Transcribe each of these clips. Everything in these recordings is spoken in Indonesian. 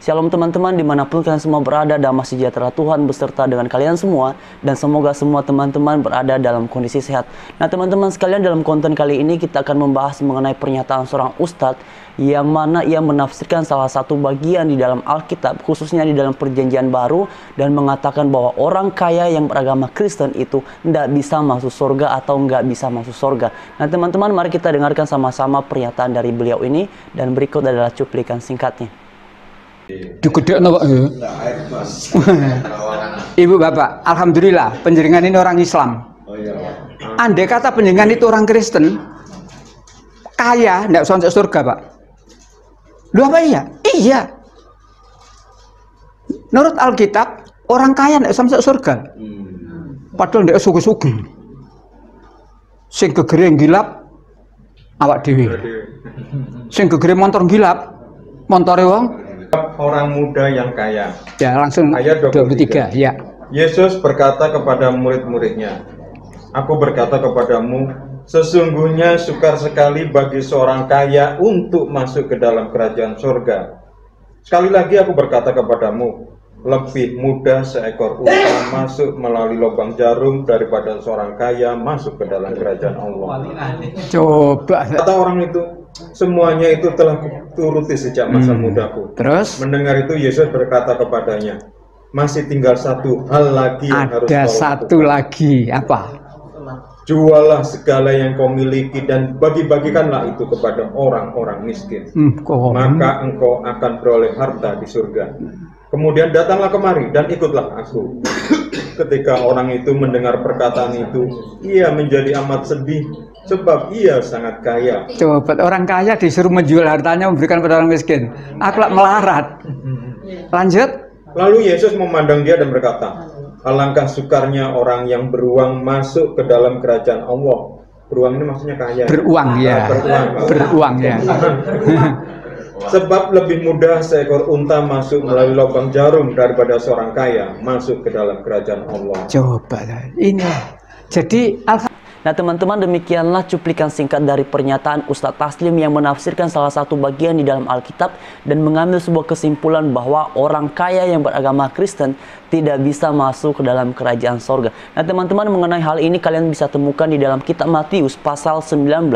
Shalom teman-teman, dimanapun kalian semua berada, damai sejahtera Tuhan beserta dengan kalian semua. Dan semoga semua teman-teman berada dalam kondisi sehat. Nah teman-teman sekalian, dalam konten kali ini kita akan membahas mengenai pernyataan seorang ustadz yang mana ia menafsirkan salah satu bagian di dalam Alkitab, khususnya di dalam Perjanjian Baru, dan mengatakan bahwa orang kaya yang beragama Kristen itu tidak bisa masuk surga atau nggak bisa masuk surga. Nah teman-teman, mari kita dengarkan sama-sama pernyataan dari beliau ini, dan berikut adalah cuplikan singkatnya. Digedekno kok. Ibu bapak, alhamdulillah penjaringan ini orang Islam. Andai kata penjaringan itu orang Kristen, kaya tidak masuk surga pak. Lu apa iya? Iya. Menurut Alkitab, orang kaya tidak masuk surga. Padahal tidak sugi-sugi. Sing gegere gilap awak dhewe. Sing gegere montor gilap montore wong. Orang muda yang kaya. Ya langsung ayat 23 ya. Yesus berkata kepada murid-muridnya, "Aku berkata kepadamu, sesungguhnya sukar sekali bagi seorang kaya untuk masuk ke dalam kerajaan surga. Sekali lagi aku berkata kepadamu, lebih mudah seekor unta masuk melalui lubang jarum daripada seorang kaya masuk ke dalam kerajaan Allah." Coba. Kata orang itu, semuanya itu telah kuturuti sejak masa mudaku. Terus? Mendengar itu Yesus berkata kepadanya, masih tinggal satu hal lagi yang harus ada kau satu lakukan. lagi apa? Jualah segala yang kau miliki dan bagi-bagikanlah itu kepada orang-orang miskin. Maka engkau akan beroleh harta di surga. Kemudian datanglah kemari dan ikutlah aku. Ketika orang itu mendengar perkataan itu, ia menjadi amat sedih sebab ia sangat kaya. Coba orang kaya disuruh menjual hartanya memberikan pada orang miskin. Akhlak melarat. Lanjut. Lalu Yesus memandang dia dan berkata, alangkah sukarnya orang yang beruang masuk ke dalam kerajaan Allah. Beruang ini maksudnya kaya. Beruang ya. Beruang ya. Sebab lebih mudah seekor unta masuk melalui lubang jarum daripada seorang kaya masuk ke dalam kerajaan Allah. Coba inilah. Jadi Nah teman-teman, demikianlah cuplikan singkat dari pernyataan Ustadz Taslim yang menafsirkan salah satu bagian di dalam Alkitab dan mengambil sebuah kesimpulan bahwa orang kaya yang beragama Kristen tidak bisa masuk ke dalam kerajaan sorga. Nah teman-teman, mengenai hal ini kalian bisa temukan di dalam kitab Matius pasal 19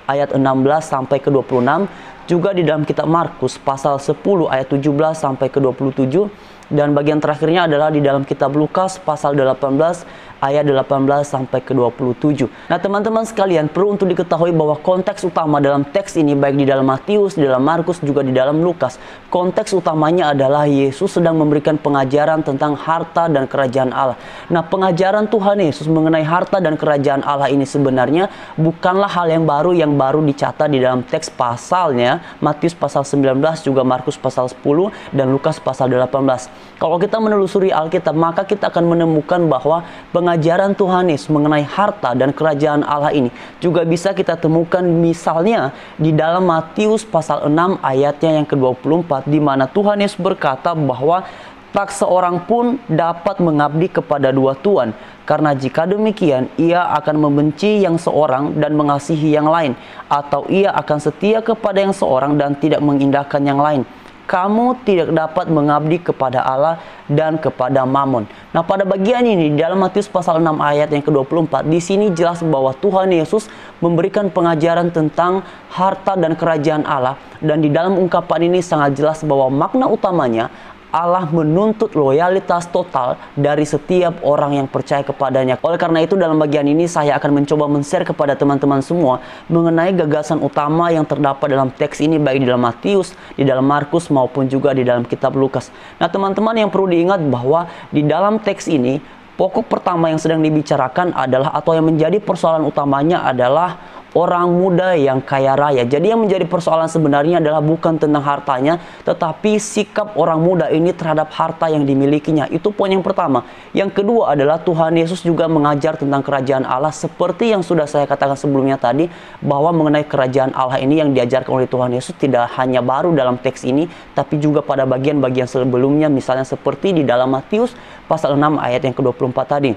ayat 16 sampai ke 26, juga di dalam kitab Markus pasal 10 ayat 17 sampai ke 27, dan bagian terakhirnya adalah di dalam kitab Lukas pasal 18 ayat 18 sampai ke 27. Nah teman-teman sekalian, perlu untuk diketahui bahwa konteks utama dalam teks ini, baik di dalam Matius, di dalam Markus, juga di dalam Lukas, konteks utamanya adalah Yesus sedang memberikan pengajaran tentang harta dan kerajaan Allah. Nah pengajaran Tuhan Yesus mengenai harta dan kerajaan Allah ini sebenarnya bukanlah hal yang baru dicatat di dalam teks pasalnya, Matius pasal 19, juga Markus pasal 10, dan Lukas pasal 18. Kalau kita menelusuri Alkitab, maka kita akan menemukan bahwa pengajaran Tuhan Yesus mengenai harta dan kerajaan Allah ini juga bisa kita temukan misalnya di dalam Matius pasal 6 ayatnya yang ke-24, di mana Tuhan Yesus berkata bahwa tak seorang pun dapat mengabdi kepada dua tuan, karena jika demikian ia akan membenci yang seorang dan mengasihi yang lain, atau ia akan setia kepada yang seorang dan tidak mengindahkan yang lain. Kamu tidak dapat mengabdi kepada Allah dan kepada Mammon. Nah, pada bagian ini di dalam Matius pasal 6 ayat yang ke-24, di sini jelas bahwa Tuhan Yesus memberikan pengajaran tentang harta dan kerajaan Allah, dan di dalam ungkapan ini sangat jelas bahwa makna utamanya Allah menuntut loyalitas total dari setiap orang yang percaya kepadanya. Oleh karena itu, dalam bagian ini saya akan mencoba men-share kepada teman-teman semua mengenai gagasan utama yang terdapat dalam teks ini, baik di dalam Matius, di dalam Markus, maupun juga di dalam kitab Lukas. Nah teman-teman, yang perlu diingat bahwa di dalam teks ini, pokok pertama yang sedang dibicarakan adalah, atau yang menjadi persoalan utamanya adalah orang muda yang kaya raya. Jadi yang menjadi persoalan sebenarnya adalah bukan tentang hartanya, tetapi sikap orang muda ini terhadap harta yang dimilikinya. Itu poin yang pertama. Yang kedua adalah Tuhan Yesus juga mengajar tentang kerajaan Allah, seperti yang sudah saya katakan sebelumnya tadi, bahwa mengenai kerajaan Allah ini yang diajarkan oleh Tuhan Yesus tidak hanya baru dalam teks ini, tapi juga pada bagian-bagian sebelumnya, misalnya seperti di dalam Matius pasal 6 ayat yang ke-24 tadi.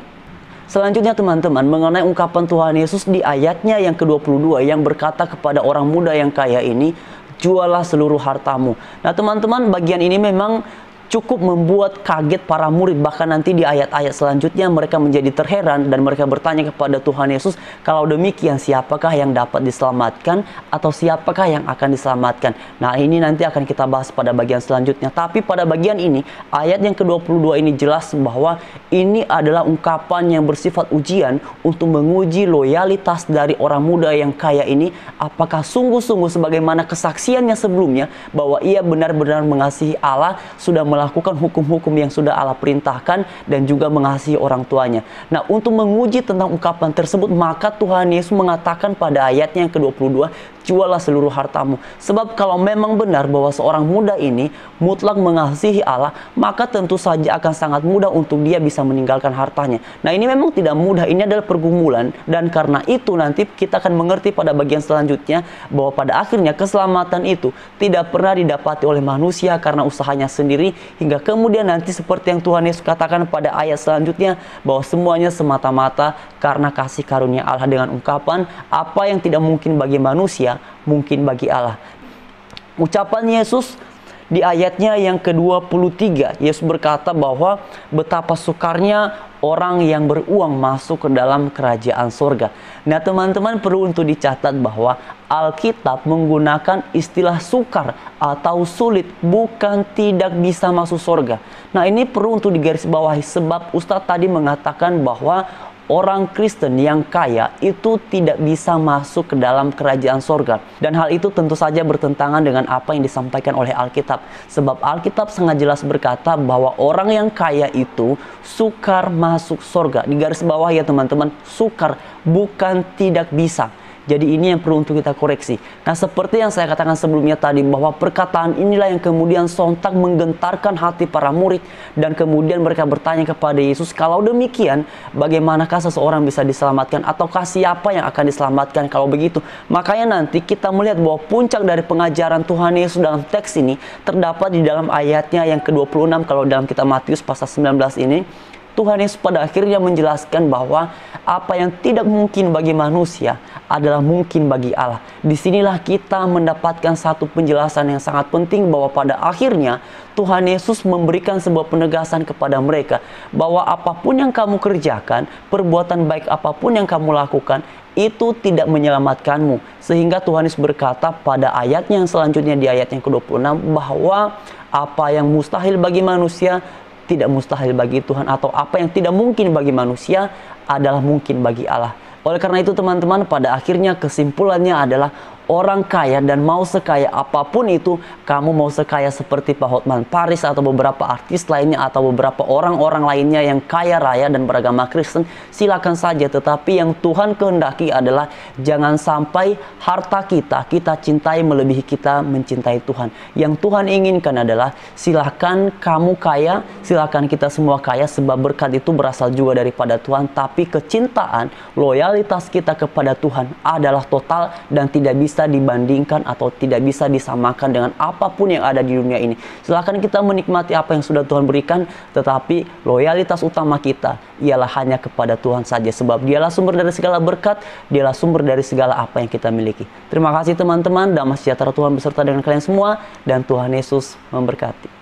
Selanjutnya teman-teman, mengenai ungkapan Tuhan Yesus di ayatnya yang ke-22 yang berkata kepada orang muda yang kaya ini, jualah seluruh hartamu. Nah teman-teman, bagian ini memang cukup membuat kaget para murid. Bahkan nanti di ayat-ayat selanjutnya mereka menjadi terheran dan mereka bertanya kepada Tuhan Yesus, kalau demikian siapakah yang dapat diselamatkan atau siapakah yang akan diselamatkan? Nah ini nanti akan kita bahas pada bagian selanjutnya. Tapi pada bagian ini, ayat yang ke-22 ini jelas bahwa ini adalah ungkapan yang bersifat ujian untuk menguji loyalitas dari orang muda yang kaya ini. Apakah sungguh-sungguh sebagaimana kesaksiannya sebelumnya bahwa ia benar-benar mengasihi Allah, sudah melakukan hukum-hukum yang sudah Allah perintahkan, dan juga mengasihi orang tuanya. Nah, untuk menguji tentang ungkapan tersebut, maka Tuhan Yesus mengatakan pada ayatnya yang ke-22, jualah seluruh hartamu. Sebab kalau memang benar bahwa seorang muda ini mutlak mengasihi Allah, maka tentu saja akan sangat mudah untuk dia bisa meninggalkan hartanya. Nah, ini memang tidak mudah, ini adalah pergumulan, dan karena itu nanti kita akan mengerti pada bagian selanjutnya bahwa pada akhirnya keselamatan itu tidak pernah didapati oleh manusia karena usahanya sendiri, hingga kemudian nanti seperti yang Tuhan Yesus katakan pada ayat selanjutnya bahwa semuanya semata-mata karena kasih karunia Allah, dengan ungkapan apa yang tidak mungkin bagi manusia mungkin bagi Allah. Ucapan Yesus di ayatnya yang ke-23, Yesus berkata bahwa betapa sukarnya orang yang beruang masuk ke dalam kerajaan surga. Nah teman-teman, perlu untuk dicatat bahwa Alkitab menggunakan istilah sukar atau sulit, bukan tidak bisa masuk surga. Nah ini perlu untuk digarisbawahi, sebab Ustadz tadi mengatakan bahwa orang Kristen yang kaya itu tidak bisa masuk ke dalam kerajaan sorga. Dan hal itu tentu saja bertentangan dengan apa yang disampaikan oleh Alkitab. Sebab Alkitab sangat jelas berkata bahwa orang yang kaya itu sukar masuk sorga. Di garis bawah ya teman-teman, sukar, bukan tidak bisa. Jadi ini yang perlu untuk kita koreksi. Nah seperti yang saya katakan sebelumnya tadi, bahwa perkataan inilah yang kemudian sontak menggentarkan hati para murid. Dan kemudian mereka bertanya kepada Yesus, kalau demikian bagaimanakah seseorang bisa diselamatkan? Ataukah siapa yang akan diselamatkan kalau begitu? Makanya nanti kita melihat bahwa puncak dari pengajaran Tuhan Yesus dalam teks ini terdapat di dalam ayatnya yang ke-26. Kalau dalam kitab Matius pasal 19 ini, Tuhan Yesus pada akhirnya menjelaskan bahwa apa yang tidak mungkin bagi manusia adalah mungkin bagi Allah. Disinilah kita mendapatkan satu penjelasan yang sangat penting, bahwa pada akhirnya Tuhan Yesus memberikan sebuah penegasan kepada mereka bahwa apapun yang kamu kerjakan, perbuatan baik apapun yang kamu lakukan, itu tidak menyelamatkanmu. Sehingga Tuhan Yesus berkata pada ayatnya yang selanjutnya, di ayat yang ke-26, bahwa apa yang mustahil bagi manusia tidak mustahil bagi Tuhan, atau apa yang tidak mungkin bagi manusia adalah mungkin bagi Allah. Oleh karena itu teman-teman, pada akhirnya kesimpulannya adalah orang kaya, dan mau sekaya apapun itu, kamu mau sekaya seperti Pak Hotman Paris atau beberapa artis lainnya atau beberapa orang-orang lainnya yang kaya raya dan beragama Kristen, silakan saja. Tetapi yang Tuhan kehendaki adalah jangan sampai harta kita cintai melebihi kita mencintai Tuhan. Yang Tuhan inginkan adalah silakan kamu kaya, silakan kita semua kaya, sebab berkat itu berasal juga daripada Tuhan. Tapi kecintaan, loyalitas kita kepada Tuhan adalah total dan tidak bisa dibandingkan atau tidak bisa disamakan dengan apapun yang ada di dunia ini. Silakan kita menikmati apa yang sudah Tuhan berikan, tetapi loyalitas utama kita ialah hanya kepada Tuhan saja, sebab Dialah sumber dari segala berkat, Dialah sumber dari segala apa yang kita miliki. Terima kasih teman-teman, damai sejahtera Tuhan beserta dengan kalian semua, dan Tuhan Yesus memberkati.